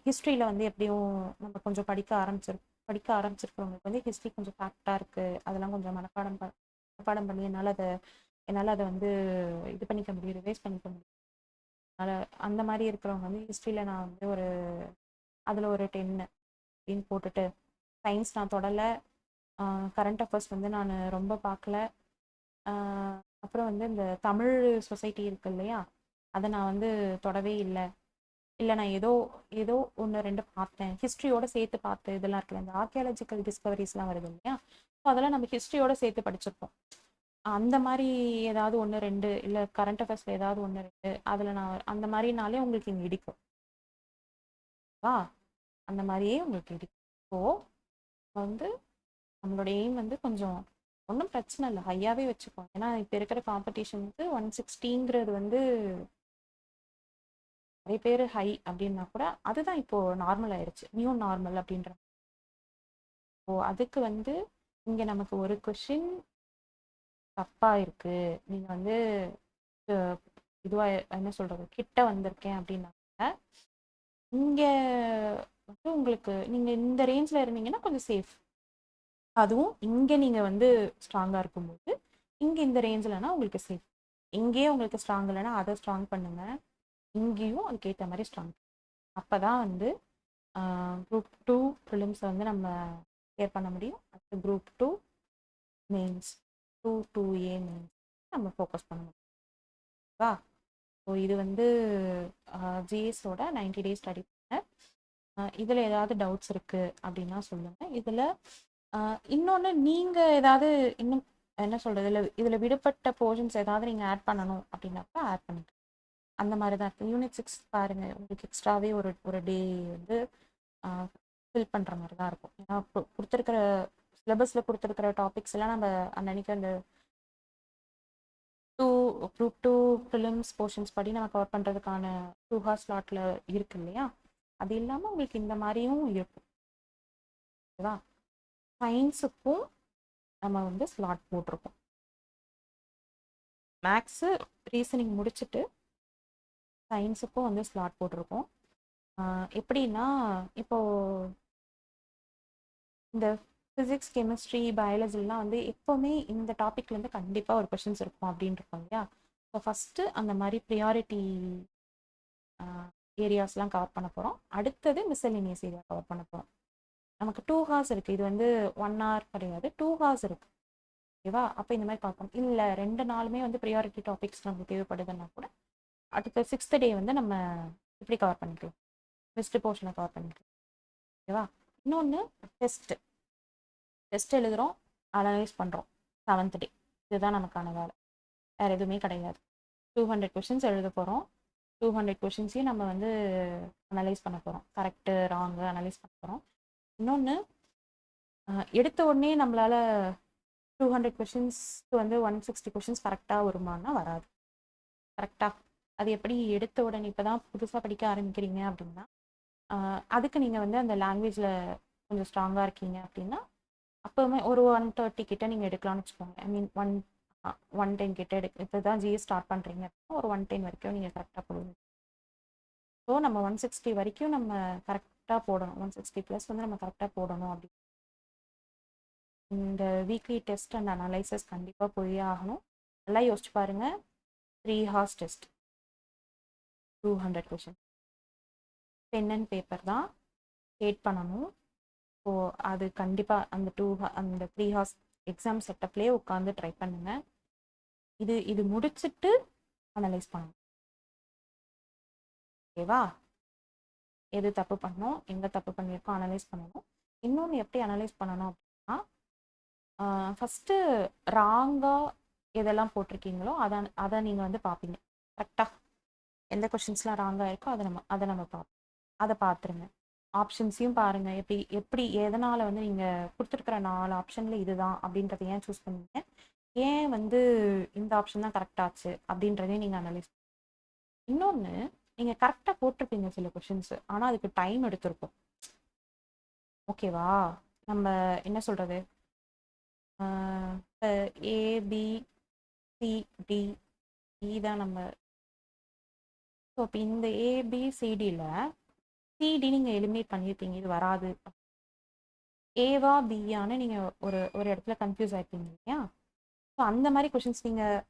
ஹிஸ்ட்ரியில் வந்து எப்படியும் நம்ம கொஞ்சம் படிக்க ஆரம்பிச்சிருக்கிறவங்களுக்கு வந்து ஹிஸ்ட்ரி கொஞ்சம் ஃபேக்டாக இருக்குது, அதெல்லாம் கொஞ்சம் மனப்பாடம் பண்ணி என்னால் அதை வந்து இது பண்ணிக்க முடியும், ரிவைஸ் பண்ணிக்க முடியும். அதனால் அந்த மாதிரி இருக்கிறவங்க வந்து ஹிஸ்ட்ரியில் நான் வந்து அதில் ஒரு 10 அப்படின்னு போட்டுட்டு, சயின்ஸ் நான் தொடலை, கரண்ட் அஃபேர்ஸ் வந்து நான் ரொம்ப பார்க்கல, அப்புறம் வந்து இந்த தமிழ் சொசைட்டி இருக்கு இல்லையா, அதை நான் வந்து தொடவே இல்லை, நான் ஏதோ 1-2 பார்த்தேன், ஹிஸ்ட்ரியோட சேர்த்து பார்த்து இதெல்லாம் இருக்குல்ல, இந்த ஆர்கியாலஜிக்கல் டிஸ்கவரிஸ்லாம் வருது இல்லையா, ஸோ அதெல்லாம் நம்ம ஹிஸ்ட்ரியோட சேர்த்து படிச்சிருப்போம். அந்த மாதிரி ஏதாவது 1-2 இல்லை கரண்ட் அஃபேர்ஸில் ஏதாவது 1-2 அதில் நான் அந்த மாதிரினாலே உங்களுக்கு இங்கே இடிக்கும். அந்த மாதிரியே உங்களுக்கு இடிக்கும். ஸோ வந்து நம்மளோட எய்ம் வந்து கொஞ்சம் ஒன்றும் பிரச்சனை இல்லை, ஹையாகவே வச்சுப்போம். ஏன்னா இப்போ இருக்கிற காம்படிஷன் வந்து 160ங்கிறது வந்து நிறைய பேர் ஹை அப்படின்னா கூட அதுதான் இப்போ நார்மல் ஆயிடுச்சு, நியூ நார்மல் அப்படின்ற. ஸோ அதுக்கு வந்து இங்கே நமக்கு ஒரு கொஷின் தப்பாக இருக்கு, நீங்கள் வந்து இதுவாக என்ன சொல்கிறது கிட்ட வந்திருக்கேன் அப்படின்னா இங்கே வந்து உங்களுக்கு நீங்கள் இந்த ரேஞ்சில் இருந்தீங்கன்னா கொஞ்சம் சேஃப். அதுவும் இங்கே நீங்கள் வந்து ஸ்ட்ராங்காக இருக்கும்போது இங்கே இந்த ரேஞ்சில்னா உங்களுக்கு சேஃப். இங்கேயே உங்களுக்கு ஸ்ட்ராங் இல்லைன்னா அதை ஸ்ட்ராங் பண்ணுங்க, இங்கேயும் அதுக்கேற்ற மாதிரி ஸ்ட்ராங். அப்போ தான் வந்து குரூப் 2 ப்ரிலிம்ஸை வந்து நம்ம கிளியர் பண்ண முடியும். அடுத்து குரூப் 2 மெயின்ஸ் 2A மெயின்ஸ் நம்ம ஃபோக்கஸ் பண்ண முடியும். ஓகேவா? ஸோ இது வந்து ஜிஎஸோட 90 days ஸ்டடி பண்ண. இதில் ஏதாவது டவுட்ஸ் இருக்குது அப்படின்னா சொல்லுங்கள். இதில் இன்னொன்று நீங்கள் ஏதாவது இன்னும் என்ன சொல்கிறது இதில் விடுபட்ட போர்ஷன்ஸ் ஏதாவது நீங்கள் ஆட் பண்ணணும் அப்படின்னாக்கா ஆட் பண்ணிக்கலாம். அந்த மாதிரி தான் இருக்குது. யூனிட் 6 பாருங்கள், உங்களுக்கு எக்ஸ்ட்ராவே ஒரு டே வந்து ஃபில் பண்ணுற மாதிரி தான் இருக்கும். ஏன்னா கொடுத்துருக்கிற சிலபஸில் கொடுத்துருக்கிற டாபிக்ஸ் எல்லாம் நம்ம அன்னைக்கு அந்த குரூப் 2 ப்ரிலிம்ஸ் போர்ஷன்ஸ் படி நம்ம கவர் பண்ணுறதுக்கான 2 hours ஸ்லாட்டில் இருக்கு இல்லையா, அது இல்லாமல் உங்களுக்கு இந்த மாதிரியும் இருக்கும். ஓகேவா? சயின்ஸுக்கும் நம்ம வந்து ஸ்லாட் போட்டிருக்கோம். மேக்ஸு ரீசனிங் முடிச்சுட்டு சயின்ஸுக்கும் வந்து ஸ்லாட் போட்டிருக்கோம். எப்படின்னா இப்போது இந்த ஃபிசிக்ஸ், கெமிஸ்ட்ரி, பயாலஜிலாம் வந்து எப்போவுமே இந்த டாப்பிக்லேருந்து கண்டிப்பாக ஒரு கொஷின்ஸ் இருக்கும் அப்படின்னு இருக்கோம் இல்லையா. ஸோ ஃபஸ்ட்டு அந்த மாதிரி ப்ரியாரிட்டி ஏரியாஸ்லாம் கவர் பண்ண போகிறோம். அடுத்தது மிஸ்செலினியஸ் ஏரியா கவர் பண்ண போகிறோம். நமக்கு 2 hours இருக்குது, இது வந்து 1 hour கிடையாது, 2 hours இருக்குது. ஓகேவா? அப்போ இந்த மாதிரி பார்ப்போம். இல்லை 2 நாளுமே வந்து ப்ரியாரிட்டி டாபிக்ஸ் நமக்கு தேவைப்படுதுன்னா கூட அடுத்த 6th day வந்து நம்ம இப்படி கவர் பண்ணிக்கலாம், பெஸ்ட்டு போர்ஷனை கவர் பண்ணிக்கலாம். ஓகேவா? இன்னொன்று டெஸ்ட் எழுதுகிறோம், அனலைஸ் பண்ணுறோம். 7th டே. இதுதான் நமக்கான வேலை, வேறு எதுவுமே கிடையாது. 200 கொஷின்ஸ் எழுத போகிறோம். 200 கொஷின்ஸையும் நம்ம வந்து அனலைஸ் பண்ண போகிறோம், கரெக்டு ராங்கு அனலைஸ் பண்ண போகிறோம். இன்னொன்று, எடுத்த உடனே நம்மளால் 200 கொஷின்ஸ்க்கு வந்து 160 கொஷின்ஸ் கரெக்டாக வருமானா வராது. கரெக்டாக அது எப்படி எடுத்த உடனே இப்போ தான் புதுசாக படிக்க ஆரம்பிக்கிறீங்க அப்படின்னா, அதுக்கு நீங்கள் வந்து அந்த லாங்குவேஜில் கொஞ்சம் ஸ்ட்ராங்காக இருக்கீங்க அப்படின்னா அப்போவுமே ஒரு 130 கிட்ட நீங்கள் எடுக்கலாம்னு வச்சுக்கோங்க. ஐ மீன் 110 கிட்ட இப்போ தான் ஜிஎஸ் ஸ்டார்ட் பண்ணுறீங்க அப்படின்னா ஒரு 110 வரைக்கும் நீங்கள் கரெக்டாக போடுவீங்க. ஸோ நம்ம 160 வரைக்கும் நம்ம கரெக்டாக போடணும், 160 ப்ளஸ் வந்து நம்ம கரெக்டாக போடணும். அப்படி இந்த வீக்லி டெஸ்ட் அண்ட் அனலைசஸ் கண்டிப்பாக போயே ஆகணும். நல்லா யோசிச்சு பாருங்கள். 3 hours test, 200 question, pen and paper தான் கேட் பண்ணணும். ஸோ அது கண்டிப்பாக அந்த 3 hours எக்ஸாம் செட்டப்லேயே உட்காந்து ட்ரை பண்ணுங்க. இது முடிச்சுட்டு அனலைஸ் பண்ணணும். ஓகேவா? எது தப்பு பண்ணோம், எங்கே தப்பு பண்ணியிருக்கோம் அனலைஸ் பண்ணணும். இன்னொன்று எப்படி அனலைஸ் பண்ணணும் அப்படின்னா, ஃபஸ்ட்டு ராங்காக எதெல்லாம் போட்டிருக்கீங்களோ அதை நீங்கள் வந்து பார்ப்பீங்க. கரெக்டாக எந்த கொஷின்ஸ்லாம் ராங்காக இருக்கோ அதை நம்ம பார்ப்போம். அதை பார்த்துருங்க. ஆப்ஷன்ஸையும் பாருங்கள், எப்படி எதனால் வந்து நீங்கள் கொடுத்துருக்குற 4 ஆப்ஷனில் இதுதான் அப்படின்றத ஏன் சூஸ் பண்ணீங்க, ஏன் வந்து இந்த ஆப்ஷன் தான் கரெக்டாச்சு அப்படின்றதையும் நீங்கள் அனலைஸ். இன்னொன்று, நீங்கள் கரெக்டாக போட்டிருப்பீங்க சில கொஷின்ஸு, ஆனால் அதுக்கு டைம் எடுத்திருக்கும். ஓகேவா? நம்ம என்ன சொல்கிறது, இப்போ ABCD தான் நம்ம. ஸோ இப்போ இந்த ABCDயில் சிடி நீங்கள் எலிமினேட் பண்ணியிருப்பீங்க, இது வராது. ஏவா பியான்னு நீங்கள் ஒரு இடத்துல கன்ஃபியூஸ் ஆகிருப்பீங்க இல்லையா? ஸோ அந்த மாதிரி கொஷின்ஸ் நீங்கள்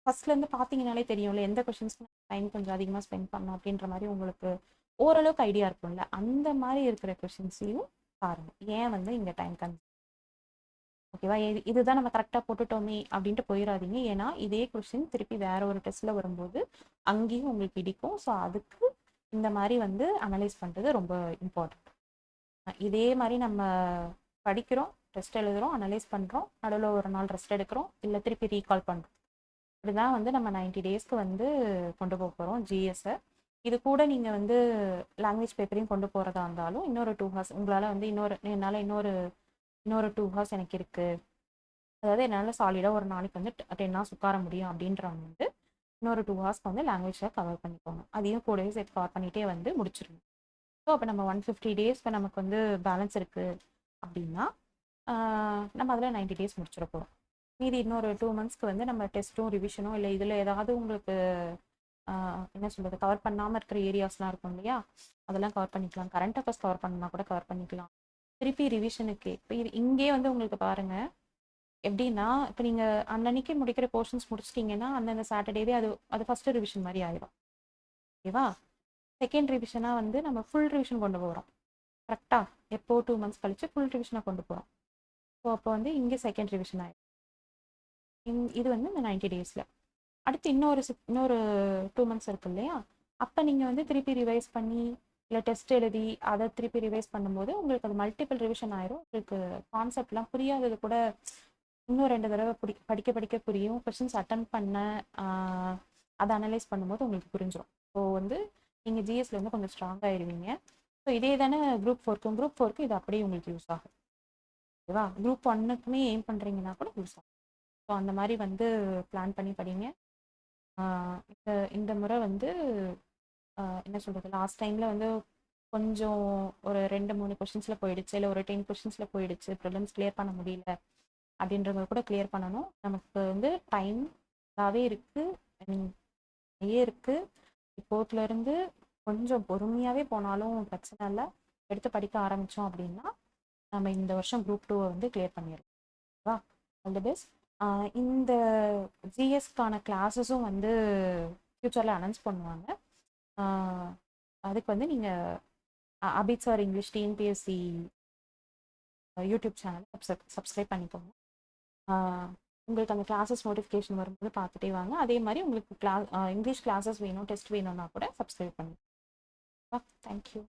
ஃபஸ்ட்லேருந்து பார்த்தீங்கனாலே தெரியும்ல, எந்த கொஷின்ஸ்க்கு டைம் கொஞ்சம் அதிகமாக ஸ்பெண்ட் பண்ணணும் அப்படின்ற மாதிரி உங்களுக்கு ஓரளவுக்கு ஐடியா இருக்கும்ல. அந்த மாதிரி இருக்கிற கொஷின்ஸையும் பாருங்கள், ஏன் வந்து இங்கே டைம் கன்சியூம். ஓகேவா? இதுதான் நம்ம கரெக்டாக போட்டுட்டோமே அப்படின்ட்டு போயிடாதீங்க. ஏன்னா இதே கொஷின் திருப்பி வேற ஒரு டெஸ்ட்டில் வரும்போது அங்கேயும் உங்களுக்கு பிடிக்கும். ஸோ அதுக்கு இந்த மாதிரி வந்து அனலைஸ் பண்ணுறது ரொம்ப இம்பார்ட்டண்ட். இதே மாதிரி நம்ம படிக்கிறோம், டெஸ்ட் எழுதுகிறோம், அனலைஸ் பண்ணுறோம், நடுவில் ஒரு நாள் ரெஸ்ட் எடுக்கிறோம், இல்லை திருப்பி ரீகால் பண்ணுறோம். இப்படி தான் வந்து நம்ம 90 daysக்கு வந்து கொண்டு போக போகிறோம் ஜிஎஸ்ஸை. இது கூட நீங்கள் வந்து லாங்குவேஜ் பேப்பரையும் கொண்டு போகிறதா இருந்தாலும் இன்னொரு 2 hours உங்களால் வந்து என்னால் இன்னொரு 2 hours எனக்கு இருக்குது, அதாவது என்னால் சாலிடாக ஒரு நாளைக்கு வந்து 10 hours உட்கார முடியும் அப்படின்றவங்க வந்து இன்னொரு 2 hours வந்து லாங்குவேஜை கவர் பண்ணிக்கோங்க. அதையும் கூடவே சேர்த்து கவர் பண்ணிகிட்டே வந்து முடிச்சிருங்க. ஸோ அப்போ நம்ம 150 daysக்கு நமக்கு வந்து பேலன்ஸ் இருக்குது அப்படின்னா நம்ம அதில் 90 days முடிச்சிட போகிறோம். மீதி இன்னொரு 2 monthsக்கு வந்து நம்ம டெஸ்ட்டும் ரிவிஷனும் இல்லை இதில் ஏதாவது உங்களுக்கு என்ன சொல்கிறது கவர் பண்ணாமல் இருக்கிற ஏரியாஸ்லாம் இருக்கும் இல்லையா, அதெல்லாம் கவர் பண்ணிக்கலாம். கரண்ட் அஃபேர்ஸ் கவர் பண்ணால் கூட கவர் பண்ணிக்கலாம். திருப்பி ரிவிஷனுக்கு இப்போ இங்கே வந்து உங்களுக்கு பாருங்கள் எப்படின்னா, இப்போ நீங்கள் அன்னன்னைக்கு முடிக்கிற போர்ஷன்ஸ் முடிச்சிட்டிங்கன்னா அந்தந்த சாட்டர்டேவே அது ஃபஸ்ட்டு ரிவிஷன் மாதிரி ஆயிடும். ஓகேவா? செகண்ட் ரிவிஷனாக வந்து நம்ம ஃபுல் ரிவிஷன் கொண்டு போகிறோம். கரெக்டாக எப்போ 2 months கழிச்சு ஃபுல் ரிவிஷனாக கொண்டு போகிறோம். ஸோ அப்போ வந்து இங்கே செகண்ட் ரிவிஷன் ஆயிடும். இது வந்து இந்த 90 daysல. அடுத்து இன்னொரு 2 months இருக்கு இல்லையா, அப்போ நீங்கள் வந்து திருப்பி ரிவைஸ் பண்ணி இல்லை டெஸ்ட் எழுதி அதை திருப்பி ரிவைஸ் பண்ணும்போது உங்களுக்கு அது மல்டிபிள் ரிவிஷன் ஆயிரும். உங்களுக்கு கான்செப்ட்லாம் புரியாதது கூட இன்னும் 2 தடவை படிக்க புரியும். கொஷின்ஸ் அட்டன் பண்ண அதை அனலைஸ் பண்ணும்போது உங்களுக்கு புரிஞ்சிடும். ஸோ வந்து நீங்கள் ஜிஎஸ்ல வந்து கொஞ்சம் ஸ்ட்ராங் ஆயிடுவீங்க. ஸோ இதே தானே குரூப் 4க்கும் இது அப்படியே உங்களுக்கு யூஸ் ஆகும். ஓகேவா? குரூப் 1க்குமே எய்ம் பண்ணுறீங்கன்னா கூட யூஸ் ஆகும். ஸோ அந்த மாதிரி வந்து பிளான் பண்ணி படிங்க. இந்த முறை வந்து என்ன சொல்கிறது, லாஸ்ட் டைமில் வந்து கொஞ்சம் ஒரு 2-3 கொஷின்ஸில் போயிடுச்சு, இல்லை ஒரு 10 கொஷின்ஸில் போயிடுச்சு, ப்ராப்ளம்ஸ் கிளியர் பண்ண முடியல அப்படின்றத கூட கிளியர் பண்ணணும். நமக்கு வந்து டைம் நல்லாவே இருக்குது, ஐ மீன் நிறைய இருக்குது. இப்போத்துலேருந்து கொஞ்சம் பொறுமையாகவே போனாலும் பிரச்சனை இல்லை. எடுத்து படிக்க ஆரம்பித்தோம் அப்படின்னா நம்ம இந்த வருஷம் குரூப் 2 வந்து கிளியர் பண்ணிடலாம். ஓகேவா? All the best. இந்த ஜிஎஸ்க்கான கிளாஸஸும் வந்து ஃப்யூச்சரில் அனௌன்ஸ் பண்ணுவாங்க. அதுக்கு வந்து நீங்கள் Abid sir English TNPSC YouTube சேனலை சப்ஸ்கிரைப் பண்ணிக்கோங்க. உங்களுக்கு அந்த கிளாஸஸ் நோட்டிஃபிகேஷன் வரும்போது பார்த்துட்டே வாங்க. அதே மாதிரி உங்களுக்கு இங்கிலீஷ் கிளாஸஸ் வேணும், டெஸ்ட் வேணும்னா கூட சப்ஸ்கிரைப் பண்ணுங்க. தேங்க்யூ.